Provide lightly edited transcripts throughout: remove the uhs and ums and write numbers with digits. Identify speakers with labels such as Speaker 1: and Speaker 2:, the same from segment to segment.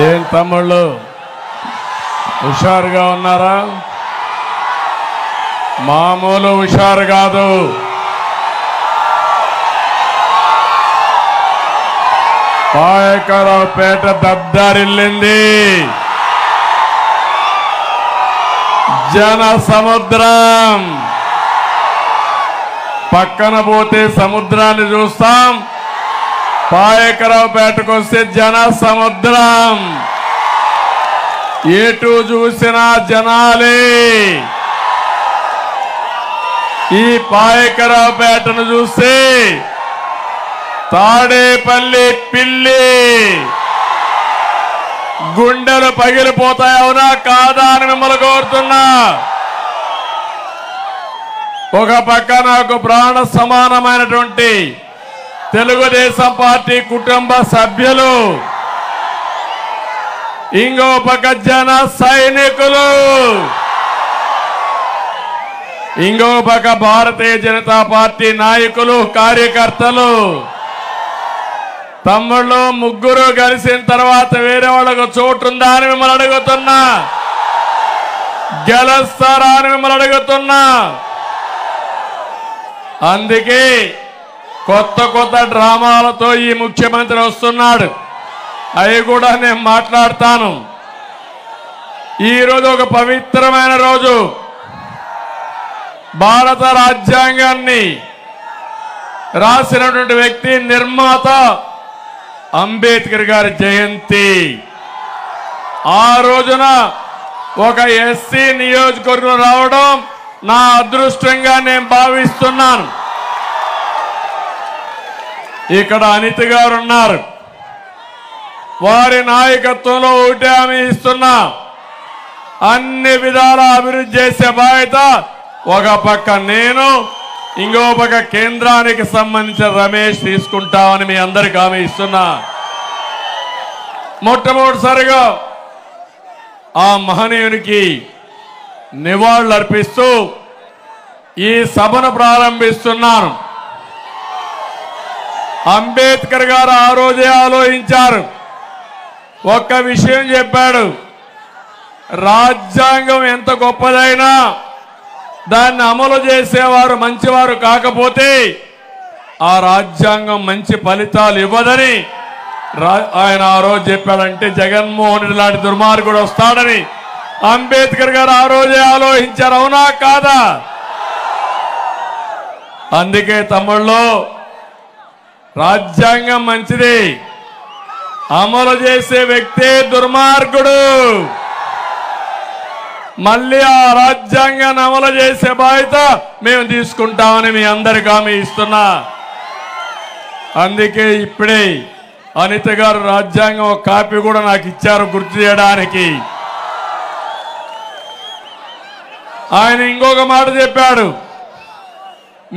Speaker 1: ఏం తమ్ముళ్ళు హుషారుగా ఉన్నారా? మామూలు హుషారు కాదు. పాయకరావుపేట దద్దరిల్లింది. జన సముద్రం. పక్కన పోతే సముద్రాన్ని చూస్తాం, పాయకరావుపేటకు వస్తే జన సముద్రం. ఎటు చూసినా జనాలే. ఈ పాయకరావుపేటను చూస్తే తాడేపల్లి పిల్లి గుండెలు పగిలిపోతాయి. అవునా కాదా అని మిమ్మల్ని కోరుతున్నా. ఒక పక్క నాకు ప్రాణ సమానమైనటువంటి తెలుగుదేశం పార్టీ కుటుంబ సభ్యులు, ఇంకో పక్క జన సైనికులు, ఇంకో పక్క భారతీయ జనతా పార్టీ నాయకులు కార్యకర్తలు. తమ్ముళ్ళు ముగ్గురు కలిసిన తర్వాత వేరే వాళ్ళకు చోటు ఉందా అని మిమ్మల్ని అడుగుతున్నా. గెలుస్తారా అని మిమ్మల్ని అడుగుతున్నా. అందుకే కొత్త కొత్త డ్రామాలతో ఈ ముఖ్యమంత్రి వస్తున్నాడు. అవి కూడా నేను మాట్లాడతాను. ఈరోజు ఒక పవిత్రమైన రోజు. భారత రాజ్యాంగాన్ని రాసినటువంటి వ్యక్తి నిర్మాత అంబేద్కర్ గారి జయంతి. ఆ రోజున ఒక ఎస్సీ నియోజకవర్గం రావడం నా అదృష్టంగా నేను భావిస్తున్నాను. ఇక్కడ అనిత గారు ఉన్నారు. వారి నాయకత్వంలో ఒకటే హామీ ఇస్తున్నా, అన్ని విధాల అభివృద్ధి చేసే బాధ్యత ఒక పక్క నేను, ఇంకో పక్క కేంద్రానికి సంబంధించిన రమేష్ తీసుకుంటామని మీ అందరికి హామీ ఇస్తున్నా. మొట్టమొదటిసారిగా ఆ మహనీయునికి నివాళులు అర్పిస్తూ ఈ సభను ప్రారంభిస్తున్నాను. అంబేద్కర్ గారు ఆ రోజే ఆలోచించారు. ఒక్క విషయం చెప్పాడు, రాజ్యాంగం ఎంత గొప్పదైనా దాన్ని అమలు చేసేవారు మంచివారు కాకపోతే ఆ రాజ్యాంగం మంచి ఫలితాలు ఇవ్వదని ఆయన ఆ రోజు చెప్పాడంటే జగన్మోహన్ రెడ్డి లాంటి దుర్మార్గుడు వస్తాడని అంబేద్కర్ గారు ఆ రోజే ఆలోచించారు. అవునా కాదా? అందుకే తమ్ముళ్ళు, రాజ్యాంగం మంచిది, అమలు చేసే వ్యక్తే దుర్మార్గుడు. మళ్ళీ ఆ రాజ్యాంగాన్ని అమలు చేసే బాధ్యత మేము తీసుకుంటామని మీ అందరికీ హామీ ఇస్తున్నా. అందుకే ఇప్పుడే అనిత గారు రాజ్యాంగం ఒక కాపీ కూడా నాకు ఇచ్చారు గుర్తు చేయడానికి. ఆయన ఇంకొక మాట చెప్పాడు,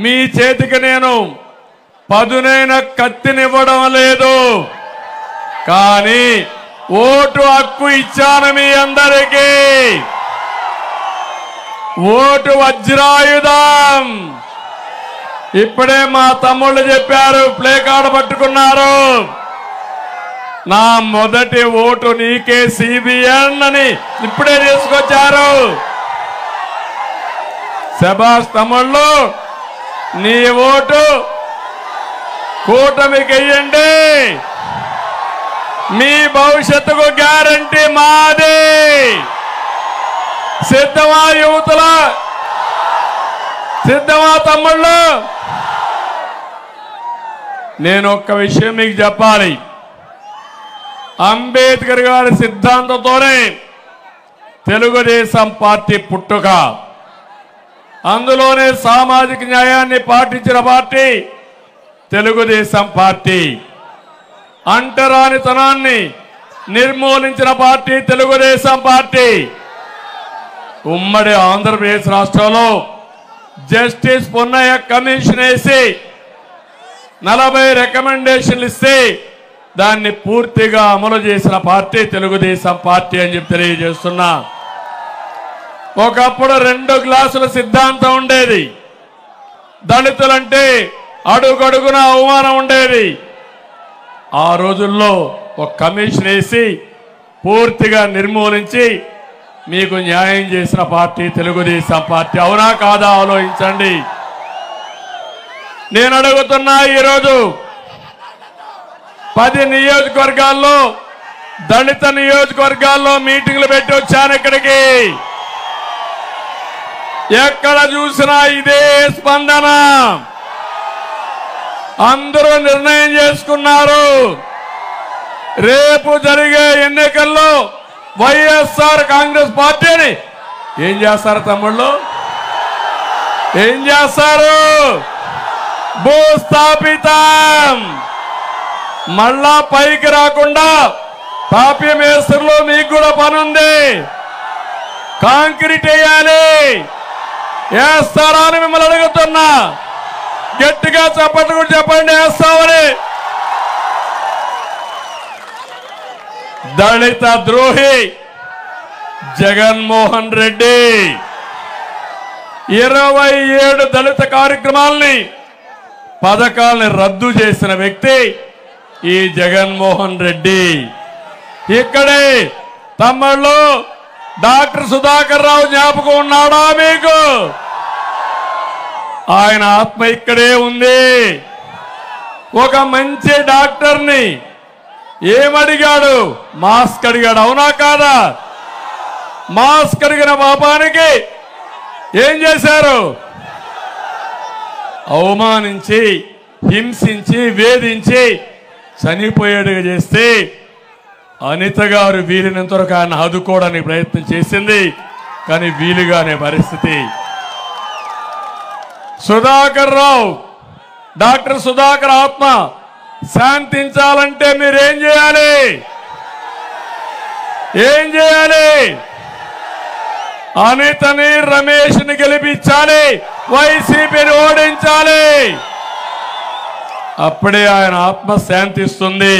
Speaker 1: మీ చేతికి నేను పదునైన కత్తినివ్వడం లేదు, కానీ ఓటు హక్కు ఇచ్చాను మీ అందరికీ. ఓటు వజ్రాయుధం. ఇప్పుడే మా తమ్ముళ్ళు చెప్పారు, ప్లే కార్డు పట్టుకున్నారు. నా మొదటి ఓటు నీకే సిబిఎన్ అని ఇప్పుడే తీసుకొచ్చారు. శభాష్ తమ్ముళ్ళు, నీ ఓటు కూటమికి వెయ్యండి. మీ భవిష్యత్తుకు గ్యారంటీ మాది. సిద్ధమా యువతుల? సిద్ధమా తమ్ముళ్ళు? నేను ఒక్క విషయం మీకు చెప్పాలి. అంబేద్కర్ గారి సిద్ధాంతంతోనే తెలుగుదేశం పార్టీ పుట్టుక. అందులోనే సామాజిక న్యాయాన్ని పాటించిన పార్టీ తెలుగుదేశం పార్టీ. అంటరానితనాన్ని నిర్మూలించిన పార్టీ తెలుగుదేశం పార్టీ. ఉమ్మడి ఆంధ్రప్రదేశ్ రాష్ట్రంలో జస్టిస్ పొన్నయ్య కమిషన్ వేసి 40 రికమెండేషన్లు ఇస్తే దాన్ని పూర్తిగా అమలు చేసిన పార్టీ తెలుగుదేశం పార్టీ అని చెప్పి తెలియజేస్తున్నా. ఒకప్పుడు 2 గ్లాసుల సిద్ధాంతం ఉండేది. దళితులంటే అడుగడుగున అవమానం ఉండేది. ఆ రోజుల్లో ఒక కమిషన్ వేసి పూర్తిగా నిర్మూలించి మీకు న్యాయం చేసిన పార్టీ తెలుగుదేశం పార్టీ. అవునా కాదా ఆలోచించండి. నేను అడుగుతున్నా, ఈరోజు 10 నియోజకవర్గాల్లో దళిత నియోజకవర్గాల్లో మీటింగ్లు పెట్టి వచ్చాను ఇక్కడికి. ఎక్కడ చూసినా ఇదే స్పందన. అందరూ నిర్ణయం చేసుకున్నారు, రేపు జరిగే ఎన్నికల్లో వైఎస్ఆర్ కాంగ్రెస్ పార్టీని ఏం చేస్తారు తమ్ముళ్ళు? ఏం చేస్తారు? భూస్థాపితం. మళ్ళా పైకి రాకుండా తాపీ మేస్త్రులు మీకు కూడా పనుంది. కాంక్రీట్ వేయాలి. వేస్తారా అని మిమ్మల్ని అడుగుతున్నా. గట్టిగా చప్పట్లు కూడా చెప్పండి, వేస్తామని. దళిత ద్రోహి జగన్మోహన్ రెడ్డి 27 దళిత కార్యక్రమాలని పథకాలని రద్దు చేసిన వ్యక్తి ఈ జగన్మోహన్ రెడ్డి. ఇక్కడే తమ్ముళ్ళు డాక్టర్ సుధాకర్ రావు జ్ఞాపకం ఉన్నాడా మీకు? ఆయన ఆత్మ ఇక్కడే ఉంది. ఒక మంచి డాక్టర్ని ఏమడిగాడు? మాస్క్ అడిగాడు. అవునా కాదా? మాస్క్ అడిగిన పాపానికి ఏం చేశారు? అవమానించి, హింసించి, వేధించి చనిపోయేట్టుగా చేస్తే అనిత గారు వీలినంతవరకు ఆయన ఆదుకోవడానికి ప్రయత్నం చేసింది, కానీ వీలుగానే పరిస్థితి. సుధాకర్ రావు, డాక్టర్ సుధాకర్ ఆత్మ శాంతించాలంటే మీరేం చేయాలి? ఏం చేయాలి? అనితని, రమేష్ని గెలిపించాలి, వైసీపీని ఓడించాలి. అప్పుడే ఆయన ఆత్మ శాంతిస్తుంది.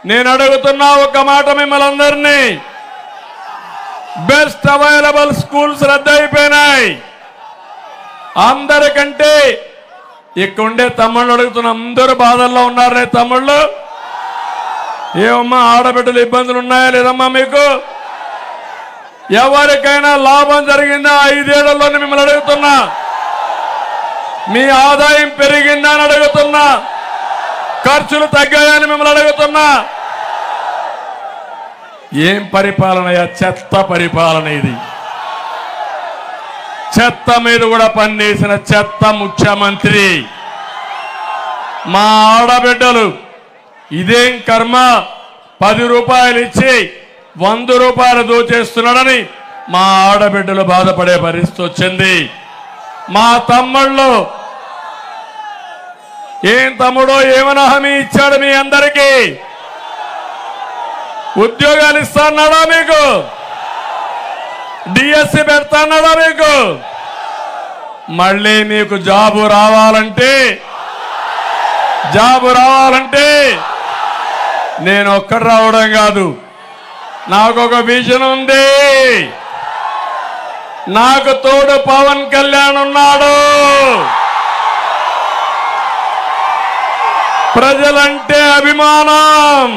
Speaker 1: నేను అడుగుతున్నా ఒక మాట మిమ్మల్ని అందరినీ, బెస్ట్ అవైలబుల్ స్కూల్స్ రద్దయిపోయినాయి. అందరికంటే ఇక్కడ ఉండే తమ్ముళ్ళు అడుగుతున్న, అందరూ బాధల్లో ఉన్నారనే తమ్ముళ్ళు. ఏమమ్మా ఆడబిడ్డలు ఇబ్బందులు ఉన్నాయా లేదమ్మా మీకు? ఎవరికైనా లాభం జరిగిందా 5 ఏళ్లలోనే మిమ్మల్ని అడుగుతున్నా? మీ ఆదాయం పెరిగిందా అని అడుగుతున్నా? ఖర్చులు తగ్గాయని మిమ్మల్ని అడుగుతున్నా? ఏం పరిపాలనయా? చెత్త పరిపాలన ఇది. చెత్త మీద కూడా పనిచేసిన చెత్త ముఖ్యమంత్రి. మా ఆడబిడ్డలు ఇదేం కర్మ, 10 రూపాయలు ఇచ్చి 100 రూపాయలు దోచేస్తున్నాడని మా ఆడబిడ్డలు బాధపడే పరిస్థితి వచ్చింది. మా తమ్ముళ్ళు, ఏం తమ్ముడో ఏమైనా హామీ ఇచ్చాడు మీ అందరికీ? ఉద్యోగాలు ఇస్తాన్నాడా మీకు? డిఎస్సి పెడతాన్నాడా మీకు? మళ్ళీ మీకు జాబు రావాలంటే నేను ఒక్కడు రావడం కాదు, నాకు ఒక విజన్ ఉంది. నాకు తోడు పవన్ కళ్యాణ్ ఉన్నాడు. ప్రజలంటే అభిమానం,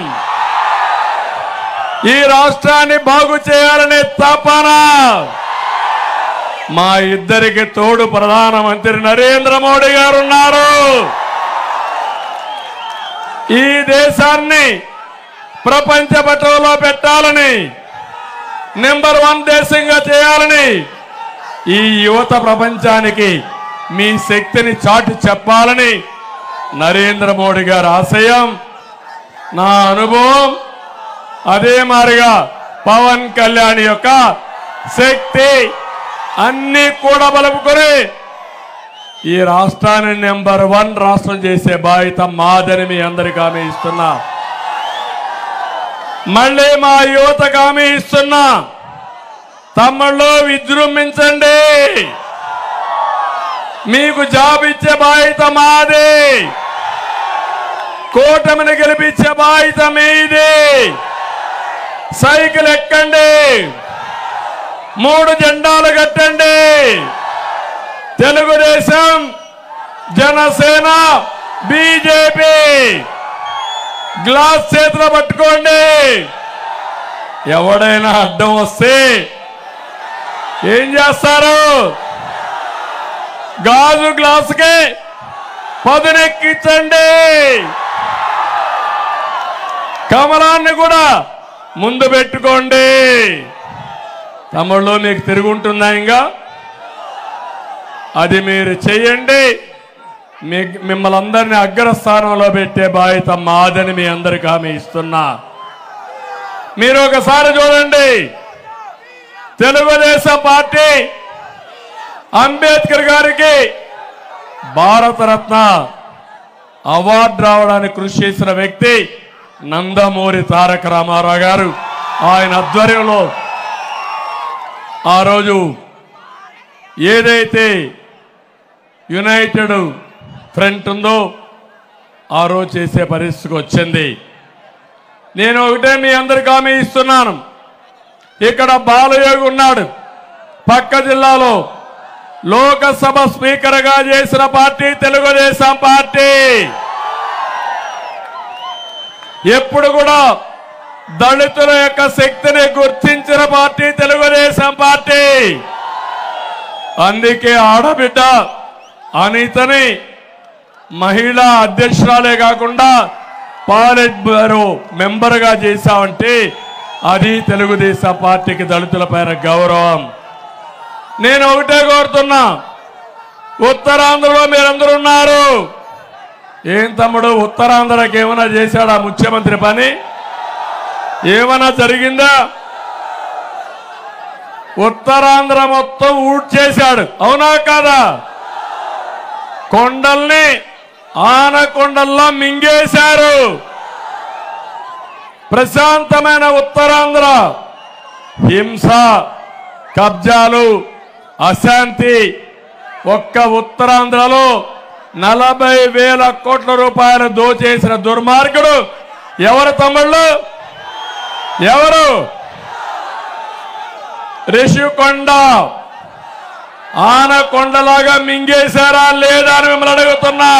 Speaker 1: ఈ రాష్ట్రాన్ని బాగు చేయాలనే తపన. మా ఇద్దరికి తోడు ప్రధానమంత్రి నరేంద్ర మోడీ గారు ఉన్నారు. ఈ దేశాన్ని ప్రపంచ పటంలో పెట్టాలని, నెంబర్ 1 దేశంగా చేయాలని, ఈ యువత ప్రపంచానికి మీ శక్తిని చాటి చెప్పాలని నరేంద్ర మోడీ గారి ఆశయం. నా అనుభవం అదే మారిగా పవన్ కళ్యాణ్ యొక్క శక్తి అన్ని కూడా బలుపుకొని ఈ రాష్ట్రాన్ని నెంబర్ 1 రాష్ట్రం చేసే బాధ్యత మాదని మీ అందరికీ హామీ ఇస్తున్నా. మళ్ళీ మా యువతకు హామీ ఇస్తున్నా, తమ్ముళ్ళు విజృంభించండి. మీకు జాబ్ ఇచ్చే బాధ్యత మాది, కూటమిని గెలిపించే బాధ్యత మీది. సైకిల్ ఎక్కండి, 3 జెండాలు కట్టండి. తెలుగుదేశం, జనసేన, బీజేపీ. గ్లాస్ చేతిలో పట్టుకోండి, ఎవడైనా అడ్డం వస్తే ఏం చేస్తారు? గాజు గ్లాసుకి పదునెక్కించండి, కమలాన్ని కూడా ముందు పెట్టుకోండి. తమ్ముళ్ళు మీకు తిరుగుంటుందా? ఇంకా అది మీరు చెయ్యండి. మిమ్మల్ని అందరినీ అగ్రస్థానంలో పెట్టే బాధ్యత మాదని మీ అందరికీ హామీ ఇస్తున్నా. మీరు ఒకసారి చూడండి, తెలుగుదేశం పార్టీ అంబేద్కర్ గారికి భారతరత్న అవార్డు రావడానికి కృషి చేసిన వ్యక్తి నందమూరి తారక రామారావు గారు. ఆయన ఆధ్వర్యంలో ఆ రోజు ఏదైతే యునైటెడ్ ఫ్రంట్ ఉందో ఆ రోజు చేసే పరిస్థితికి వచ్చింది. నేను ఒకటే మీ అందరికీ హామీ ఇస్తున్నాను, ఇక్కడ బాలయోగి ఉన్నాడు, పక్క జిల్లాలో లోకసభ స్పీకర్గా చేసిన పార్టీ తెలుగుదేశం పార్టీ. ఎప్పుడు కూడా దళితుల యొక్క శక్తిని గుర్తించిన పార్టీ తెలుగుదేశం పార్టీ. అందుకే ఆడబిడ్డ అనితని మహిళా అధ్యక్షురాలే కాకుండా పార్లమెంట్ బ్యూరో మెంబర్గా చేశామంటే అది తెలుగుదేశం పార్టీకి దళితుల పైన గౌరవం. నేను ఒకటే కోరుతున్నా, ఉత్తరాంధ్రలో మీరందరూ ఉన్నారు. ఏం తమ్ముడు, ఉత్తరాంధ్రకి ఏమైనా చేశాడా ముఖ్యమంత్రి పని? ఏమైనా జరిగిందా? ఉత్తరాంధ్ర మొత్తం ఊట్ చేశాడు, అవునా కాదా? కొండల్ని ఆనకొండల్లో మింగేశారు. ప్రశాంతమైన ఉత్తరాంధ్ర హింస, కబ్జాలు, అశాంతి. ఒక్క ఉత్తరాంధ్రలో 40,000 కోట్ల రూపాయలు దోచేసిన దుర్మార్గుడు ఎవరు తమ్ముళ్ళు? ఎవరు? రిషికొండ ఆనకొండలాగా మింగేశారా లేదా అని మిమ్మల్ని అడుగుతున్నా.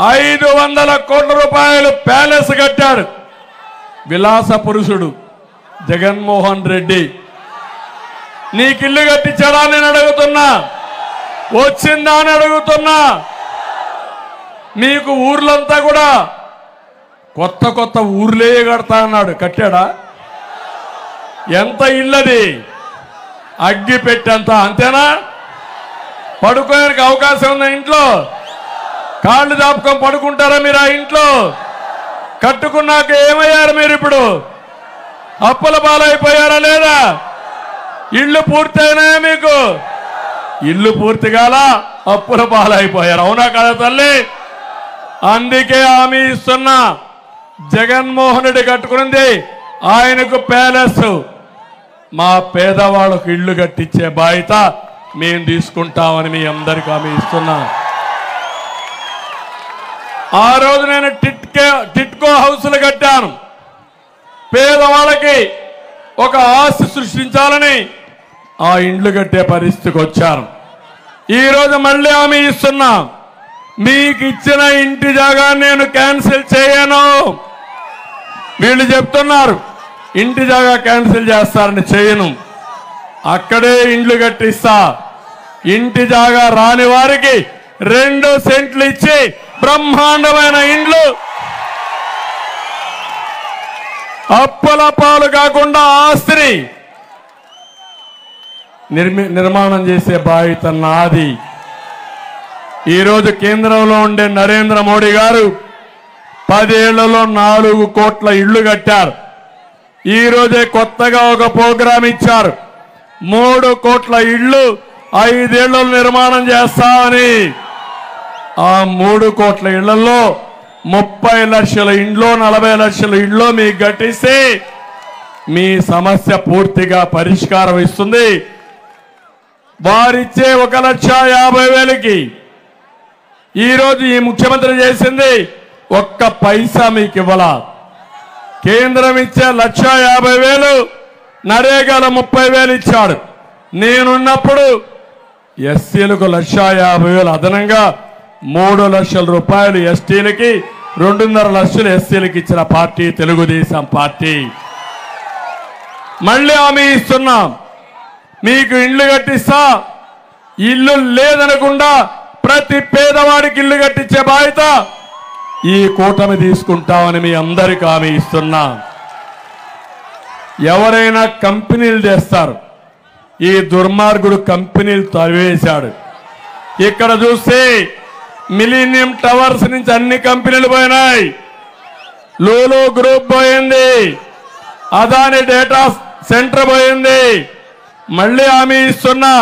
Speaker 1: 500 కోట్ల రూపాయలు ప్యాలెస్ కట్టాడు విలాస పురుషుడు జగన్మోహన్ రెడ్డి. నీకు ఇల్లు కట్టించాడా నేను అడుగుతున్నా? వచ్చిందా అని అడుగుతున్నా. మీకు ఊర్లంతా కూడా కొత్త కొత్త ఊర్లే కడతా అన్నాడు, కట్టాడా? ఎంత ఇల్లది? అగ్గి పెట్టంత, అంతేనా? పడుకోడానికి అవకాశం ఉందా ఇంట్లో? కాళ్ళు దాపుకొని పడుకుంటారా మీరు ఆ ఇంట్లో? కట్టుకున్నాక ఏమయ్యారు మీరు? ఇప్పుడు అప్పుల పాలైపోయారా లేదా? ఇల్లు పూర్తయినాయా మీకు? ఇల్లు పూర్తి కాల, అప్పుల పాలైపోయారు, అవునా కదా తల్లి? అందుకే హామీ ఇస్తున్నా, జగన్మోహన్ రెడ్డి కట్టుకున్నది ఆయనకు ప్యాలెస్, మా పేదవాళ్ళకు ఇళ్లు కట్టించే బాధ్యత మేము తీసుకుంటామని మీ అందరికీ హామీ ఇస్తున్నా. ఆ రోజు నేను టిట్కో హౌస్లు కట్టాను. పేదవాళ్ళకి ఒక ఆస్తి సృష్టించాలని ఆ ఇండ్లు కట్టే పరిస్థితికి వచ్చాను. ఈరోజు మళ్ళీ హామీ ఇస్తున్నా, మీకు ఇచ్చిన ఇంటి జాగా నేను క్యాన్సిల్ చేయను. వీళ్ళు చెప్తున్నారు ఇంటి జాగా క్యాన్సిల్ చేస్తారని, చేయను. అక్కడే ఇండ్లు కట్టిస్తా. ఇంటి జాగా రాని వారికి 2 సెంట్లు ఇచ్చి బ్రహ్మాండమైన ఇండ్లు, అప్పుల పాలు కాకుండా ఆస్తిని నిర్మాణం చేసే బాధ్యత నాది. ఈరోజు కేంద్రంలో ఉండే నరేంద్ర మోడీ గారు 10 ఏళ్లలో 4 కోట్ల ఇళ్లు కట్టారు. ఈ రోజే కొత్తగా ఒక ప్రోగ్రాం ఇచ్చారు, 3 కోట్ల ఇళ్లు 5 ఏళ్లలో నిర్మాణం చేస్తామని. ఆ 3 కోట్ల ఇళ్లలో 30 లక్షల ఇండ్లు, 40 లక్షల ఇండ్లు మీకు కట్టిస్తే మీ సమస్య పూర్తిగా పరిష్కారం ఇస్తుంది. వారిచ్చే 1,50,000కి ఈరోజు ఈ ముఖ్యమంత్రి చేసింది ఒక్క పైసా మీకు ఇవ్వాల. కేంద్రం ఇచ్చే 1,50,000, నరేగాల 30,000 ఇచ్చాడు. నేనున్నప్పుడు ఎస్సీలకు 1,50,000 అదనంగా 3 లక్షల రూపాయలు, ఎస్టీలకి 2.5 లక్షలు ఎస్సీలకు ఇచ్చిన పార్టీ తెలుగుదేశం పార్టీ. మళ్ళీ హామీ ఇస్తున్నాం, మీకు ఇల్లు కట్టిస్తా, ఇల్లు లేదనకుండా ప్రతి పేదవాడికి ఇల్లు కట్టించే బాధ్యత ఈ కూటమి తీసుకుంటామని మీ అందరికీ హామీ ఇస్తున్నా. ఎవరైనా కంపెనీలు చేస్తారు, ఈ దుర్మార్గుడు కంపెనీలు తరివేశాడు. ఇక్కడ చూస్తే మిలీనియం టవర్స్ నుంచి అన్ని కంపెనీలు పోయినాయి, లూలు గ్రూప్ పోయింది, అదాని డేటా సెంటర్ పోయింది. మళ్ళీ హామీ ఇస్తున్నా,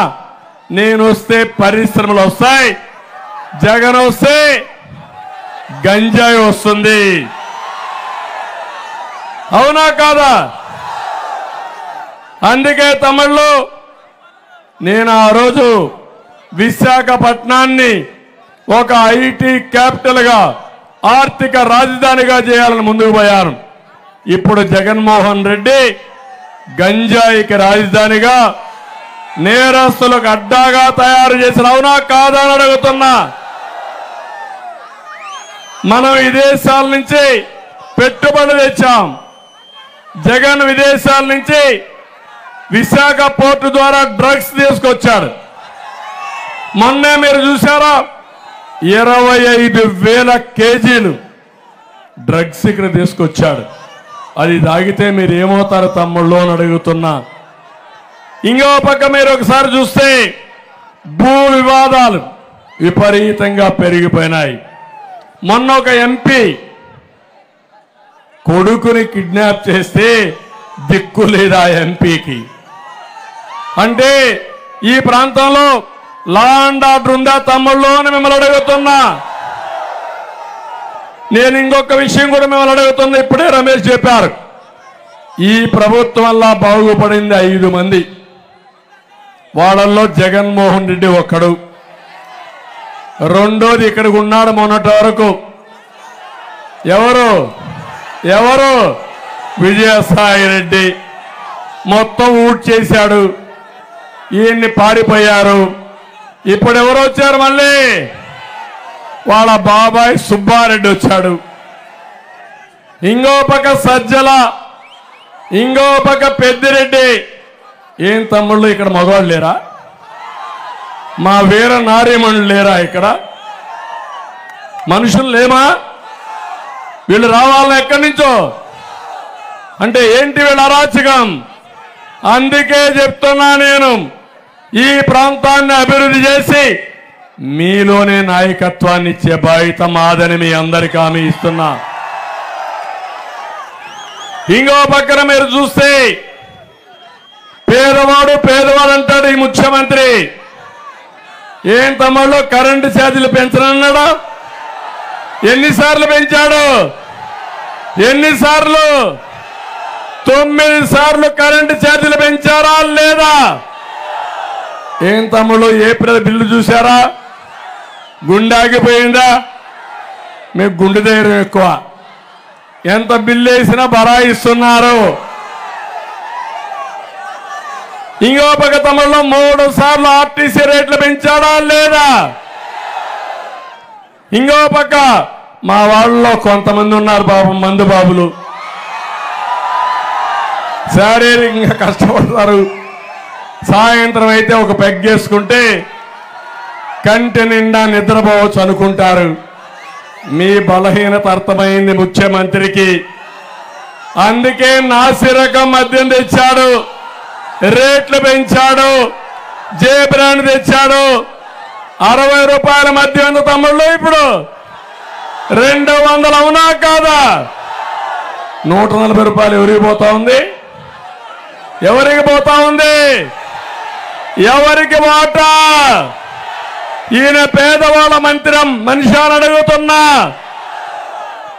Speaker 1: నేను వస్తే పరిశ్రమలు వస్తాయి, జగన్ వస్తే గంజాయి వస్తుంది. అవునా కాదా? అందుకే తమిళ్లో నేను ఆ రోజు విశాఖపట్నాన్ని ఒక ఐటీ క్యాపిటల్ గా, ఆర్థిక రాజధానిగా చేయాలని ముందుకు పోయాను. ఇప్పుడు జగన్మోహన్ రెడ్డి గంజాయికి రాజధానిగా, నేరస్తులకు అడ్డాగా తయారు చేసిన. అవునా కాదా అని అడుగుతున్నా. మనం విదేశాల నుంచి పెట్టుబడులు తెచ్చాం. జగన్ విదేశాల నుంచి విశాఖ పోర్టు ద్వారా డ్రగ్స్ తీసుకొచ్చాడు. మొన్నే మీరు చూసారా, 25,000 కేజీలు డ్రగ్స్ ఇక్కడ తీసుకొచ్చాడు. అది తాగితే మీరు ఏమవుతారు తమ్ముళ్ళు అని అడుగుతున్నా. ఇంకో పక్క మీరు ఒకసారి చూస్తే భూ వివాదాలు విపరీతంగా పెరిగిపోయినాయి. మొన్న ఒక ఎంపీ కొడుకుని కిడ్నాప్ చేస్తే దిక్కు లేదా ఎంపీకి. అంటే ఈ ప్రాంతంలో లా అండ్ ఆర్డర్ ఉందా తమ్ముళ్ళు అని మిమ్మల్ని అడుగుతున్నా. నేను ఇంకొక విషయం కూడా మిమ్మల్ని అడుగుతున్నా. ఇప్పుడే రమేష్ చెప్పారు, ఈ ప్రభుత్వం వల్ల బాగుపడింది 5 మంది. వాళ్ళల్లో జగన్మోహన్ రెడ్డి ఒక్కడు. రెండోది ఇక్కడికి ఉన్నాడు మొన్నటి వరకు. ఎవరు విజయసాయి రెడ్డి. మొత్తం ఊట్ చేశాడు, ఈయన్ని పారిపోయారు. ఇప్పుడు ఎవరు వచ్చారు? మళ్ళీ వాళ్ళ బాబాయ్ సుబ్బారెడ్డి వచ్చాడు. ఇంకో పక్క సజ్జల, ఇంకో పక్క పెద్దిరెడ్డి. ఏం తమ్ముళ్ళు ఇక్కడ మగవాళ్ళు లేరా? మా వీర నారీమణులు లేరా? ఇక్కడ మనుషులు లేమా? వీళ్ళు రావాలని ఎక్కడి నుంచో. అంటే ఏంటి వీళ్ళ అరాచకం? అందుకే చెప్తున్నా, నేను ఈ ప్రాంతాన్ని అభివృద్ధి చేసి మీలోనే నాయకత్వాన్ని ఇచ్చే బాధ్యత మాదని మీ అందరికీ హామీ ఇస్తున్నా. ఇంకో పక్కన మీరు చూస్తే పేదవాడు అంటాడు ఈ ముఖ్యమంత్రి. ఏం తమ్ముళ్ళు కరెంటు ఛార్జీలు పెంచనన్నాడా? ఎన్నిసార్లు పెంచాడు? 9 సార్లు కరెంటు ఛార్జీలు పెంచారా లేదా? ఏం తమ్ముళ్ళు ఏప్రిల్ బిల్లు చూసారా? గుండె ఆగిపోయిందా? మీకు గుండె ధైర్యం ఎక్కువ. ఎంత బిల్లు వేసినా బరాయిస్తున్నారు. ఇంకో పక్క తమ్ముళ్ళు 3 సార్లు ఆర్టీసీ రేట్లు పెంచాడా లేదా? ఇంకో పక్క మా వాళ్ళలో కొంతమంది ఉన్నారు బాబు, మందు బాబులు, శారీరకంగా కష్టపడతారు. సాయంత్రం అయితే ఒక పెగ్గేసుకుంటే కంటి నిండా నిద్రపోవచ్చు అనుకుంటారు. మీ బలహీనత అర్థమైంది ముఖ్యమంత్రికి. అందుకే నాసిరకం మద్యం తెచ్చాడు, రేట్లు పెంచాడు, జే బ్రాండ్ తెచ్చాడు. 60 రూపాయల మద్యం ఎంత తమ్ముళ్ళు? ఇప్పుడు 200. అవునా కాదా? 140 రూపాయలు ఎవరికి పోతా ఉంది? ఎవరికి పోతా ఉంది? ఎవరికి వాటా? ఈయన పేదవాళ్ళ మనిషి అని అడుగుతున్నా.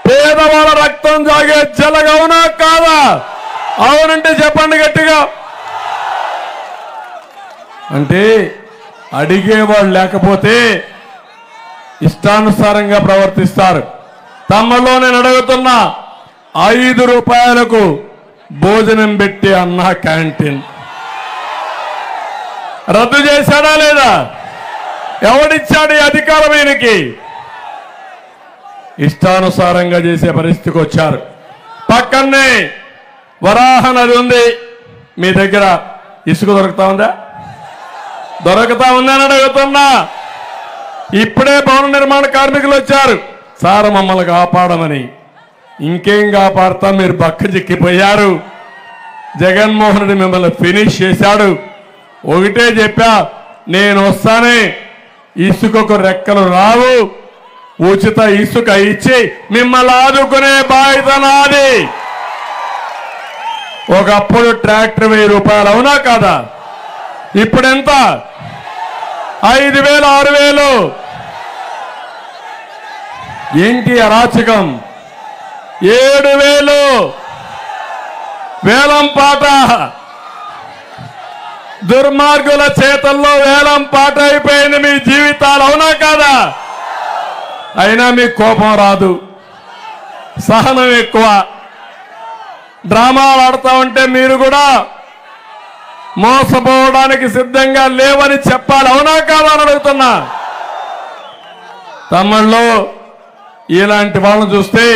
Speaker 1: పేదవాళ్ళ రక్తం తాగే జలగ. అవునా కాదా? అవునంటే చెప్పండి గట్టిగా. అంటే అడిగేవాళ్ళు లేకపోతే ఇష్టానుసారంగా ప్రవర్తిస్తారు. తమలో నేను అడుగుతున్నా, 5 రూపాయలకు భోజనం పెట్టి అన్న క్యాంటీన్ రద్దు చేశాడా లేదా? ఎవడిచ్చాడు ఈ అధికారం? ఈయనకి ఇష్టానుసారంగా చేసే పరిస్థితికి వచ్చారు. పక్కనే వరాహ నది ఉంది. మీ దగ్గర ఇసుక దొరుకుతా ఉందా? దొరుకుతా ఉందని అడుగుతున్నా. ఇప్పుడే భవన నిర్మాణ కార్మికులు వచ్చారు, సార్ మమ్మల్ని కాపాడమని. ఇంకేం కాపాడతాం, మీరు బక్క చిక్కిపోయారు. జగన్మోహన్ రెడ్డి మిమ్మల్ని ఫినిష్ చేశాడు. ఒకటే చెప్పా, నేను వస్తానే ఇసుకకు రెక్కలు రావు, ఉచిత ఇసుక ఇచ్చి మిమ్మల్ని ఆదుకునే బాధ్యత నాది. ఒకప్పుడు ట్రాక్టర్ 1000 రూపాయలు, అవునా కాదా? ఇప్పుడెంత? 5000, 6000. ఏంటి అరాచకం? 7000 వేలం పాట. దుర్మార్గుల చేతల్లో వేలం పాట అయిపోయింది మీ జీవితాలు, అవునా కాదా? అయినా మీకు కోపం రాదు, సహనం ఎక్కువ. డ్రామాలు ఆడుతూ ఉంటే మీరు కూడా మోసపోవడానికి సిద్ధంగా లేవని చెప్పాలి, అవునా కాదా అని అడుగుతున్నా. తమిళ్లో ఇలాంటి వాళ్ళని చూస్తే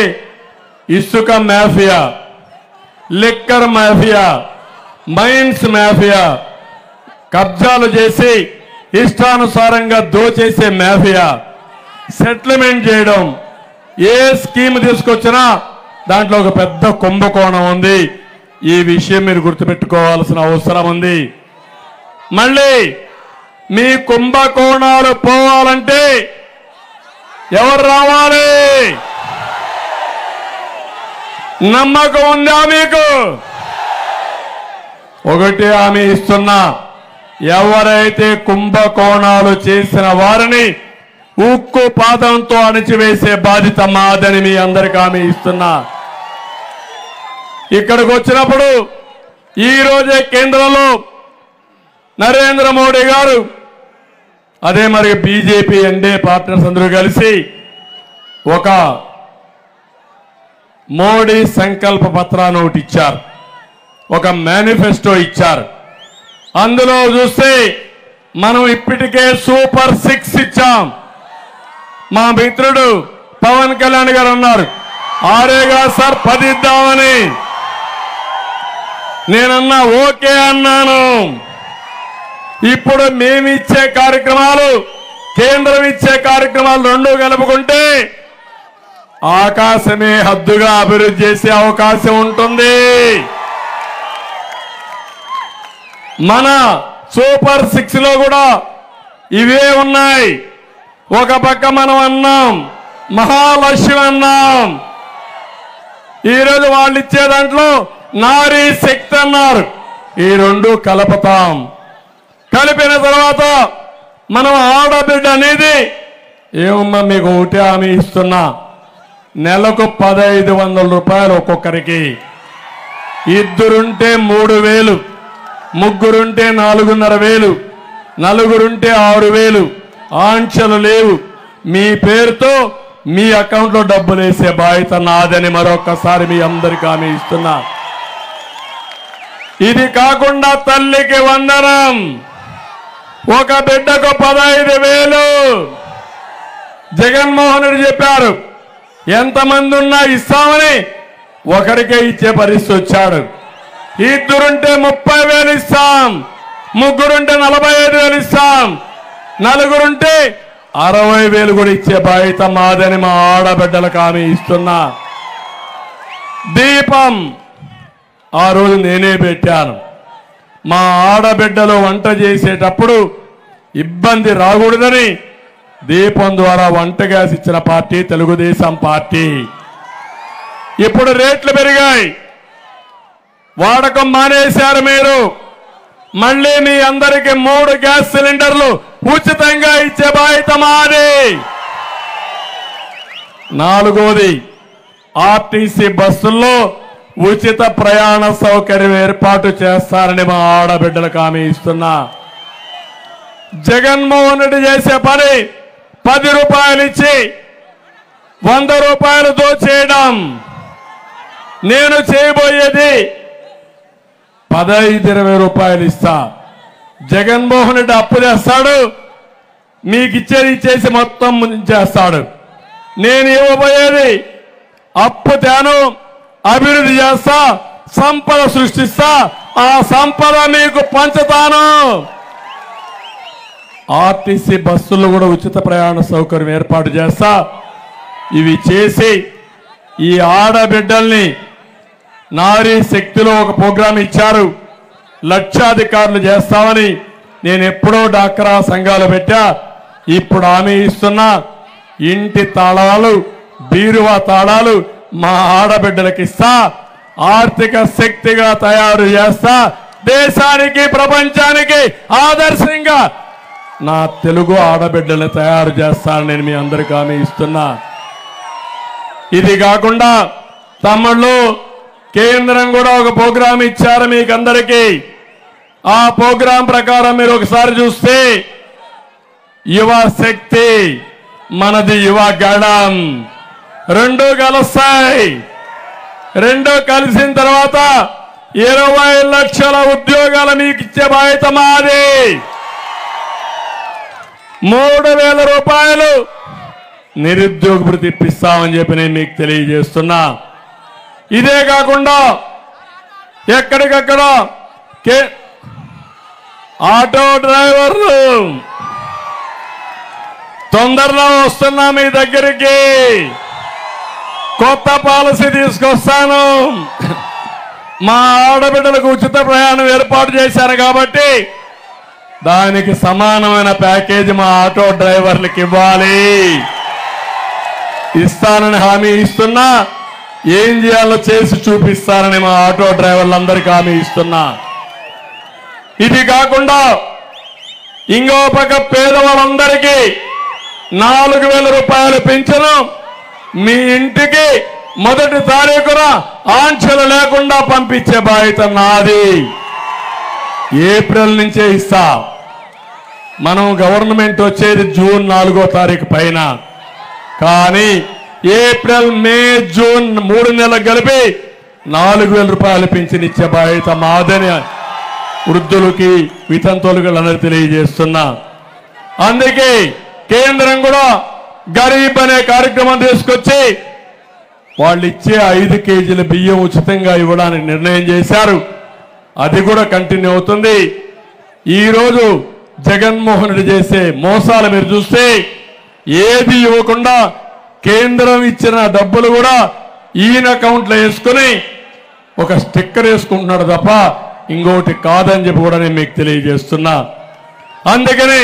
Speaker 1: ఇసుక mafia, liquor mafia, mines mafia, కబ్జాలు చేసి ఇష్టానుసారంగా దోచేసే మాఫియా, సెటిల్మెంట్ చేయడం, ఏ స్కీమ్ తీసుకొచ్చినా దాంట్లో ఒక పెద్ద కుంభకోణం ఉంది. ఈ విషయం మీరు గుర్తుపెట్టుకోవాల్సిన అవసరం ఉంది. మళ్ళీ మీ కుంభకోణాలు పోవాలంటే ఎవరు రావాలి? నమ్మకం ఉందా మీకు? ఒకటి హామీ ఇస్తున్నా, ఎవరైతే కుంభకోణాలు చేసిన వారిని ఉక్కు పాదంతో అణిచివేసే బాధ్యత మాదని మీ అందరికీ హామీ ఇస్తున్నా. ఇక్కడికి వచ్చినప్పుడు ఈ రోజే కేంద్రంలో నరేంద్ర మోడీ గారు, అదే మరి బీజేపీ ఎన్డీఏ పార్ట్నర్స్ అందరూ కలిసి ఒక మోడీ సంకల్ప పత్రాన్ని ఒకటి ఇచ్చారు, ఒక మేనిఫెస్టో ఇచ్చారు. అందులో చూస్తే మనం ఇప్పటికే సూపర్ 6 ఇచ్చాం. మా మిత్రుడు పవన్ కళ్యాణ్ గారు అన్నారు, ఆరేగా సార్ 10 ఇద్దామని. నేనన్నా ఓకే అన్నాను. ఇప్పుడు మేమిచ్చే కార్యక్రమాలు, కేంద్రం ఇచ్చే కార్యక్రమాలు రెండు కలుపుకుంటే ఆకాశమే హద్దుగా అభివృద్ధి చేసే అవకాశం ఉంటుంది. మన సూపర్ 6 లో కూడా ఇవే ఉన్నాయి. ఒక పక్క మనం అన్నాం మహాలక్ష్మి అన్నాం, ఈరోజు వాళ్ళు ఇచ్చే దాంట్లో నారీ శక్తి అన్నారు. ఈ రెండు కలుపుతాం. కలిపిన తర్వాత మనం ఆడబిడ్డ అనేది ఏమమ్మా, మీకు ఒకటే హామీ ఇస్తున్నా, నెలకు 1500 రూపాయలు ఒక్కొక్కరికి. ఇద్దరుంటే 3000, ముగ్గురుంటే 4500, నలుగురుంటే 6000. ఆంక్షలు లేవు. మీ పేరుతో మీ అకౌంట్లో డబ్బులు వేసే బాధ్యత నాదని మరొకసారి మీ అందరికీ హామీ ఇస్తున్నా. ఇది కాకుండా తల్లికి వందనం, ఒక బిడ్డకు 15000. జగన్మోహన్ రెడ్డి చెప్పారు, ఎంతమంది ఉన్నా ఇస్తామని, ఒకరికే ఇచ్చే పరిస్థితి వచ్చాడు. ఇద్దరుంటే 30,000 ఇస్తాం, ముగ్గురుంటే 45,000 ఇస్తాం, నలుగురుంటే 60,000 కూడా ఇచ్చే బాధ్యత మాదని మా ఆడబిడ్డలకు హామీ ఇస్తున్నా. దీపం ఆ రోజు నేనే పెట్టాను. మా ఆడబిడ్డలు వంట చేసేటప్పుడు ఇబ్బంది రాకూడదని దీపం ద్వారా వంట గ్యాస్ ఇచ్చిన పార్టీ తెలుగుదేశం పార్టీ. ఇప్పుడు రేట్లు పెరిగాయి, వాడకం మానేశారు మీరు. మళ్ళీ మీ అందరికీ 3 గ్యాస్ సిలిండర్లు ఉచితంగా ఇచ్చే బాధ్యత మాది. 4వది, ఆర్టీసీ బస్సుల్లో ఉచిత ప్రయాణ సౌకర్యం ఏర్పాటు చేస్తారని మా ఆడబిడ్డలకు హామీ ఇస్తున్నా. జగన్మోహన్ రెడ్డి చేసే పని 10 రూపాయలు ఇచ్చి 100 రూపాయలు దోచేయడం. నేను చేయబోయేది 15-20 రూపాయలు ఇస్తా. జగన్మోహన్ రెడ్డి అప్పు చేస్తాడు, మీకు ఇచ్చేది ఇచ్చేసి మొత్తం చేస్తాడు. నేను ఇవ్వబోయేది అప్పు తేను, అభివృద్ధి చేస్తా, సంపద సృష్టిస్తా, ఆ సంపద మీకు పంచుతాను. ఆర్టీసీ బస్సుల్లో కూడా ఉచిత ప్రయాణ సౌకర్యం ఏర్పాటు చేస్తా. ఇవి చేసి ఈ ఆడబిడ్డల్ని నారీ శక్తిలో ఒక ప్రోగ్రాం ఇచ్చారు, లక్షాధికారులు చేస్తామని. నేను ఎప్పుడో డాక్రా సంఘాలు పెట్టా, ఇప్పుడు హామీ ఇస్తున్నా. ఇంటి తాళాలు, బీరువా తాళాలు మా ఆడబిడ్డలకు ఇస్తా. ఆర్థిక శక్తిగా తయారు చేస్తా. దేశానికి, ప్రపంచానికి ఆదర్శంగా నా తెలుగు ఆడబిడ్డల్ని తయారు చేస్తానని నేను మీ అందరికీ హామీ ఇస్తున్నా. ఇది కాకుండా తమ్ముళ్ళు, కేంద్రం కూడా ఒక ప్రోగ్రాం ఇచ్చారు మీకు అందరికీ. ఆ ప్రోగ్రాం ప్రకారం మీరు ఒకసారి చూస్తే యువ శక్తి, మనది యువ గళం, రెండు కలుస్తాయి. రెండు కలిసిన తర్వాత 20 లక్షల ఉద్యోగాలు మీకు ఇచ్చే బాధ్యత మాది. 3,000 రూపాయలు నిరుద్యోగ భృతి ఇప్పిస్తామని చెప్పి నేను మీకు తెలియజేస్తున్నా. ఇదే కాకుండా ఎక్కడికక్కడ ఆటో డ్రైవర్లు తొందరలో వస్తున్నా మీ దగ్గరికి. కొత్త పాలసీ తీసుకొస్తాను. మా ఆడబిడ్డలకు ఉచిత ప్రయాణం ఏర్పాటు చేశారు కాబట్టి దానికి సమానమైన ప్యాకేజీ మా ఆటో డ్రైవర్లకు ఇవ్వాలి. ఇస్తానని హామీ ఇస్తున్నా. ఏం చేయాలో చేసి చూపిస్తానని మా ఆటో డ్రైవర్లందరికీ హామీ ఇస్తున్నా. ఇది కాకుండా ఇంకో పక్క పేదవాళ్ళందరికీ 4,000 రూపాయలు పెంచను మీ ఇంటికి మొదటి తారీఖున ఆంక్షలు లేకుండా పంపించే బాధ్యత నాది. ఏప్రిల్ నుంచే ఇస్తా. మనం గవర్నమెంట్ వచ్చేది జూన్ 4వ తారీఖు పైన, కానీ ఏప్రిల్, మే, జూన్ 3 నెలలు కలిపి 4,000 రూపాయలు పెంచినిచ్చే బాధ్యత మాదని వృద్ధులకి, వితంతువులకి అందరూ తెలియజేస్తున్నా. అందుకే కేంద్రం కూడా గరీబ్ అనే కార్యక్రమం తీసుకొచ్చి వాళ్ళు ఇచ్చే 5 కేజీల బియ్యం ఉచితంగా ఇవ్వడానికి నిర్ణయం చేశారు. అది కూడా కంటిన్యూ అవుతుంది. ఈరోజు జగన్మోహన్ రెడ్డి చేసే మోసాలు మీరు చూస్తే ఏది ఇవ్వకుండా కేంద్రం ఇచ్చిన డబ్బులు కూడా ఈయన అకౌంట్లో వేసుకుని ఒక స్టిక్కర్ వేసుకుంటున్నాడు తప్ప ఇంకోటి కాదని చెప్పి కూడా నేను మీకు తెలియజేస్తున్నా. అందుకని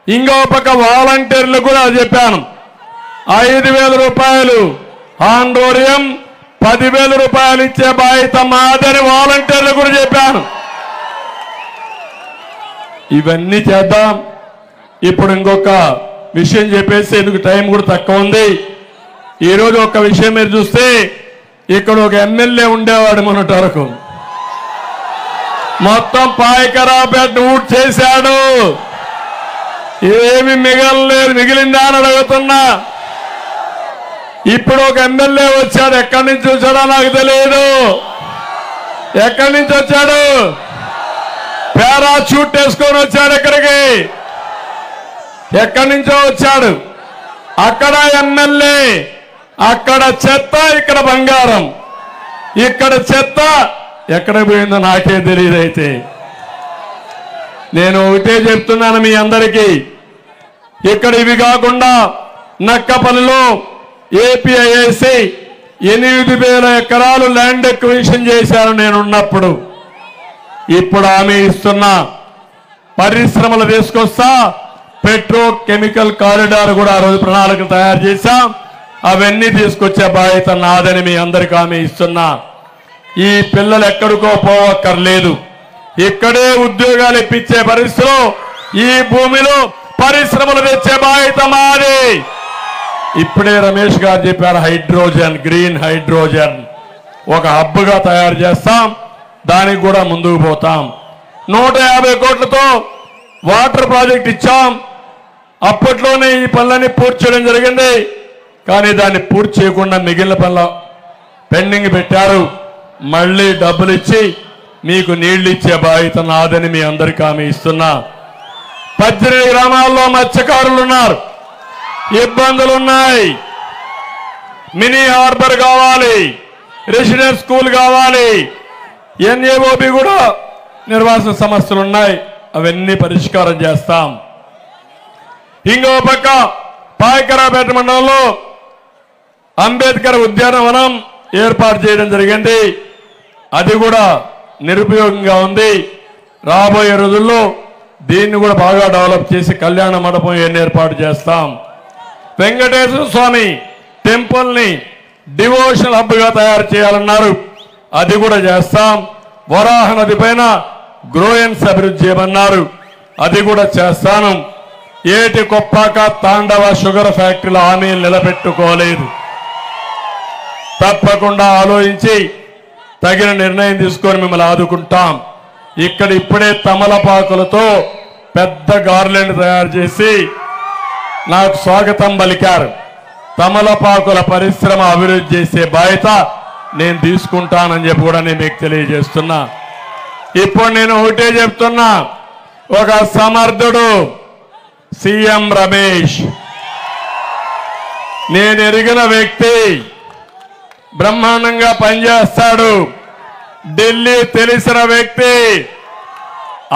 Speaker 1: ఇంకో పక్క వాలంటీర్లు కూడా చెప్పాను. 5,000 రూపాయలు ఆందోళన, 10,000 రూపాయలు ఇచ్చే బాధ్యత మాదని వాలంటీర్లు కూడా చెప్పాను. ఇవన్నీ చేద్దాం. ఇప్పుడు ఇంకొక విషయం చెప్పేసి ఎందుకు టైం కూడా తక్కువ ఉంది. ఈరోజు ఒక విషయం మీరు చూస్తే ఇక్కడ ఒక ఎమ్మెల్యే ఉండేవాడు మొన్నటి వరకు, మొత్తం పాయకరాపేట ఊట్ చేశాడు. ఏమి మిగిలిందా అని అడుగుతున్నా. ఇప్పుడు ఒక ఎమ్మెల్యే వచ్చాడు. ఎక్కడి నుంచి వచ్చాడో నాకు తెలియదు. ఎక్కడి నుంచి వచ్చాడు? పారాచూట్ వేసుకొని వచ్చాడు. ఎక్కడికి? ఎక్కడి నుంచో వచ్చాడు. అక్కడ ఎమ్మెల్యే, అక్కడ చెత్త, ఇక్కడ బంగారం. ఇక్కడ చెత్త ఎక్కడ పోయిందో నాకే తెలియదు. అయితే నేను ఒకటే చెప్తున్నాను మీ అందరికీ, ఇక్కడ ఇవి కాకుండా నక్కపల్లిలో ఏపీఐఐసి 8,000 ఎకరాలు ల్యాండ్ ఎక్విజిషన్ చేశారు నేనున్నప్పుడు. ఇప్పుడు హామీ ఇస్తున్నా, పరిశ్రమలు తీసుకొస్తా. పెట్రోకెమికల్ కారిడార్ కూడా ఆ రోజు ప్రణాళిక తయారు చేశాం. అవన్నీ తీసుకొచ్చే బాధ్యత నాదని మీ అందరికీ హామీ ఇస్తున్నా. ఈ పిల్లలు ఎక్కడికో పోవక్కర్లేదు. ఇక్కడే ఉద్యోగాలు ఇప్పించే పరిస్థితిలో ఈ భూమిలో పరిశ్రమలు తెచ్చే బాధ్యత మాది. ఇప్పుడే రమేష్ గారు చెప్పారు, హైడ్రోజన్, గ్రీన్ హైడ్రోజన్ ఒక హబ్గా తయారు చేస్తాం. దానికి కూడా ముందుకు పోతాం. 150 కోట్లతో వాటర్ ప్రాజెక్ట్ ఇచ్చాం. అప్పట్లోనే ఈ పనులన్నీ పూర్తి చేయడం జరిగింది. కానీ దాన్ని పూర్తి చేయకుండా మిగిలిన పనులు పెండింగ్ పెట్టారు. మళ్ళీ డబ్బులు ఇచ్చి మీకు నీళ్లు ఇచ్చే బాధ్యత నాదని మీ అందరికీ హామీ ఇస్తున్నా. 18 గ్రామాల్లో మత్స్యకారులు ఉన్నారు, ఇబ్బందులు ఉన్నాయి. మినీ హార్బర్ కావాలి, రెసిడెన్స్ స్కూల్ కావాలి, ఎన్ఏఓబి కూడా నిర్వాసన సమస్యలు ఉన్నాయి, అవన్నీ పరిష్కారం చేస్తాం. ఇంకో పక్క పాయకరాపేట మండలంలో అంబేద్కర్ ఉద్యానవనం ఏర్పాటు చేయడం జరిగింది. అది కూడా నిరుపయోగంగా ఉంది. రాబోయే రోజుల్లో దీన్ని కూడా బాగా డెవలప్ చేసి కళ్యాణ మండపం ఏర్పాటు చేస్తాం. వెంకటేశ్వర స్వామి టెంపుల్ని డివోషనల్ హబ్గా తయారు చేయాలన్నారు, అది కూడా చేస్తాం. వరాహ నది పైన గ్రోయన్స్ అభివృద్ధి చేయమన్నారు, అది కూడా చేస్తాను. ఏటి కొప్పాక తాండవ షుగర్ ఫ్యాక్టరీల హామీలు నిలబెట్టుకోలేదు. తప్పకుండా ఆలోచించి తగిన నిర్ణయం తీసుకొని మిమ్మల్ని ఆదుకుంటాం. ఇక్కడ ఇప్పుడే తమలపాకులతో పెద్ద గార్లెండ్ తయారు చేసి నాకు స్వాగతం పలికారు. తమలపాకుల పరిశ్రమ అభివృద్ధి చేసే బాధ్యత నేను తీసుకుంటానని చెప్పి కూడా నేను మీకు తెలియజేస్తున్నా. ఇప్పుడు నేను ఒకటే చెప్తున్నా, ఒక సమర్థుడు సీఎం రమేష్, నేను ఎరిగిన వ్యక్తి, బ్రహ్మాండంగా పనిచేస్తాడు. ఢిల్లీ తెలిసిన వ్యక్తి.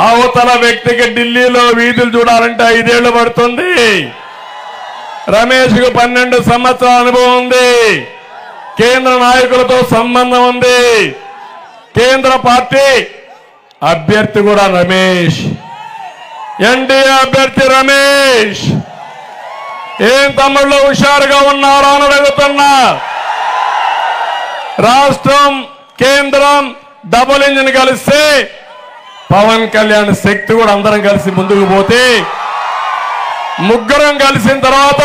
Speaker 1: అవతల వ్యక్తికి ఢిల్లీలో వీధులు చూడాలంటే 5 ఏళ్లు పడుతుంది. రమేష్ కు 12 సంవత్సరాల అనుభవం ఉంది. కేంద్ర నాయకులతో సంబంధం ఉంది. కేంద్ర పార్టీ అభ్యర్థి కూడా రమేష్, ఎన్డీఏ అభ్యర్థి రమేష్. ఏం తమ్ముళ్ళు హుషారుగా ఉన్నారా అని అడుగుతున్నా. రాష్ట్రం కేంద్రం డబుల్ ఇంజిన్ కలిస్తే పవన్ కళ్యాణ్ శక్తి కూడా అందరం కలిసి ముందుకు పోతే, ముగ్గురం కలిసిన తర్వాత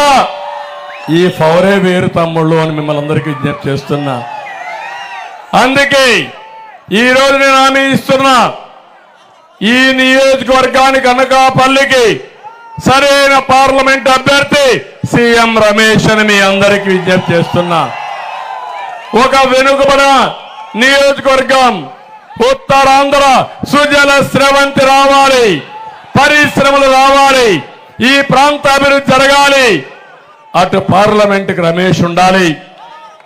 Speaker 1: ఈ పవరే వేరు తమ్ముళ్ళు అని మిమ్మల్ని అందరికీ విజ్ఞప్తి చేస్తున్నా. అందుకే ఈరోజు నేను హామీ ఇస్తున్నా, ఈ నియోజకవర్గానికి అనకాపల్లికి సరైన పార్లమెంట్ అభ్యర్థి సీఎం రమేష్ అని మీ అందరికీ విజ్ఞప్తి చేస్తున్నా. ఒక వెనుకబడిన నియోజకవర్గం ఉత్తరాంధ్ర సుజల స్రవంతి రావాలి, పరిశ్రమలు రావాలి, ఈ ప్రాంత అభివృద్ధి జరగాలి. అటు పార్లమెంటుకి రమేష్ ఉండాలి.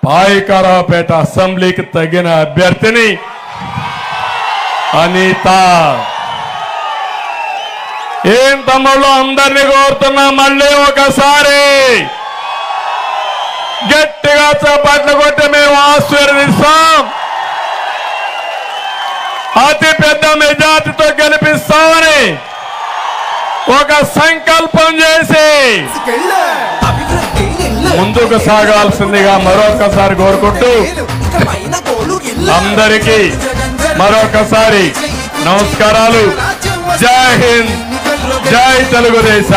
Speaker 1: పాయకరావుపేట అసెంబ్లీకి తగిన అభ్యర్థిని అనిత. ఏం తమ్ముళ్ళు అందరినీ కోరుతున్నా, మళ్ళీ ఒకసారి గట్టిగా చప్పట్లు కొట్టి మేము ఆశీర్వదిస్తాం. అతి పెద్ద మెజార్టీతో గెలిపిస్తామని ఒక సంకల్పం చేసి ముందుకు సాగాల్సిందిగా మరొకసారి కోరుకుంటూ అందరికీ మరొకసారి నమస్కారాలు. జై హింద్, జై తెలుగుదేశం.